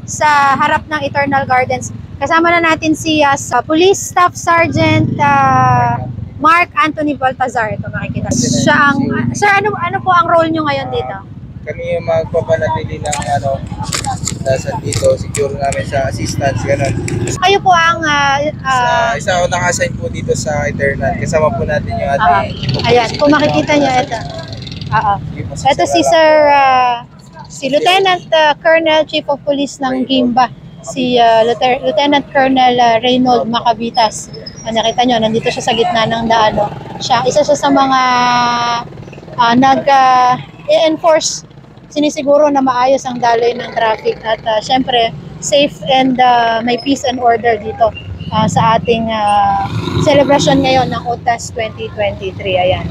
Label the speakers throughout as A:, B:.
A: sa harap ng Eternal Gardens. Kasama na natin si Police Staff Sergeant Mark Anthony Baltazar. Ito makikita. Siya ang, sir, ano po ang role nyo ngayon dito?
B: Kami yung magpapanatili ng nasa dito, secure namin sa assistance, gano'n.
A: Kayo po ang
B: Isa ako naka-assign po dito sa Eternal. Kasama po natin yung ating
A: ayan, kung makikita niyo ito. Ito si Sir, si Lieutenant Colonel Chief of Police ng Gimba, si Lieutenant Colonel Reynold Macabitas. Nakita nyo, nandito siya sa gitna ng daan. Isa siya sa mga nag-enforce, sinisiguro na maayos ang daloy ng traffic at syempre safe and may peace and order dito sa ating celebration ngayon ng OTAS 2023. Ayan.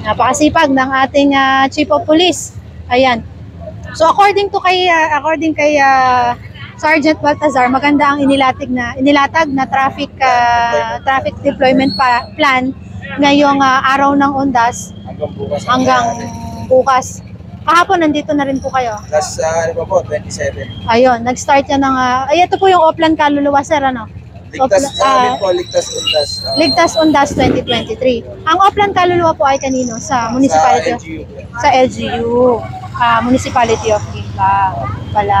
A: Napakasipag ng ating Chief of Police. Ayan. So according kay Sergeant Baltazar, maganda ang inilatag na traffic deployment plan ngayong araw ng Undas hanggang bukas. Kahapon nandito na rin po kayo.
B: Last, 27.
A: Ayun, nag-start yan ng ito po yung Oplan Kaluluwa, sir, ano?
B: Ligtas Undas.
A: Ligtas Undas 2023. Ang Oplan Kaluluwa po ay kanino? Sa municipality sa LGU. Municipality of Gimba pala.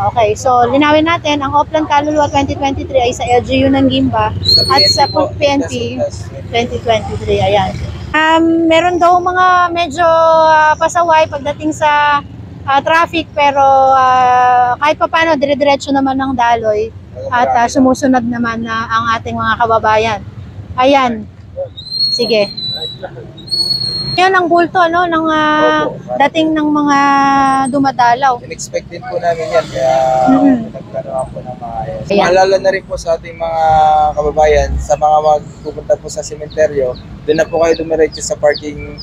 A: Okay, so linawin natin, ang Oplan Kaluluwa 2023 ay sa LGU ng Gimba at sa PNP 2023. Ayan. Meron daw mga medyo pasaway pagdating sa traffic, pero kahit pa paano dire-diretso naman ng daloy at sumusunod naman ang ating mga kababayan. Ayan. Sige. Yan ang bulto, no, ng dating ng mga dumadalaw.
B: In-expect din po namin yan, kaya nagkaroon po ng maayos.
A: Ayan.
B: Maalala na rin po sa ating mga kababayan, sa mga magpupunta po sa sementeryo, doon na po kayo dumiretso sa parking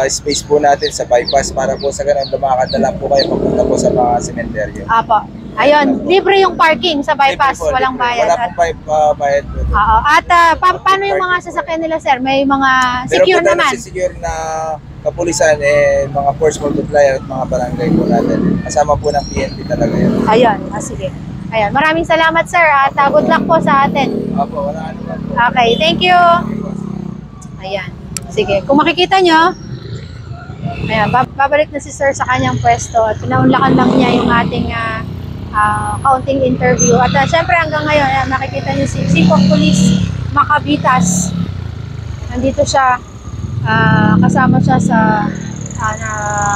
B: space po natin sa bypass para po sa ganun lumakad na lang po kayo papunta po sa mga sementeryo.
A: Apo. Ayun, libre yung parking sa bypass,
B: Libre po,
A: walang
B: libre.
A: bayad.
B: Wala pong bayad po.
A: Oo. At paano yung mga sasakyan nila, sir? May mga secure
B: Pero po
A: naman?
B: secure na kapulisan, mga force multiplier at mga barangay po natin. Kasama po ng PNP talaga yun.
A: Ayun, sige. Ayan, maraming salamat, sir, at good luck po sa atin.
B: Opo, wala naman po.
A: Okay, thank you. Ayan, sige. Kung makikita nyo, ayan, babalik na si sir sa kanyang pwesto at pinaunlakan lang niya yung ating kaunting interview. At syempre hanggang ngayon, ayan, makikita niyo si Chief of Police Macabitas. Nandito siya, kasama siya sa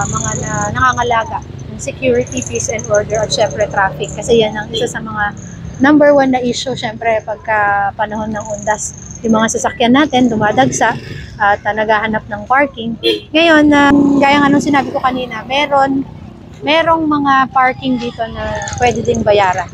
A: mga nangangalaga ng security, peace and order at syempre traffic. Kasi yan ang isa sa mga number one na issue syempre pagka panahon ng Undas. Yung mga sasakyan natin dumadagsa at naghahanap ng parking. Ngayon, gaya nga nung sinabi ko kanina, merong mga parking dito na pwede ding bayaran.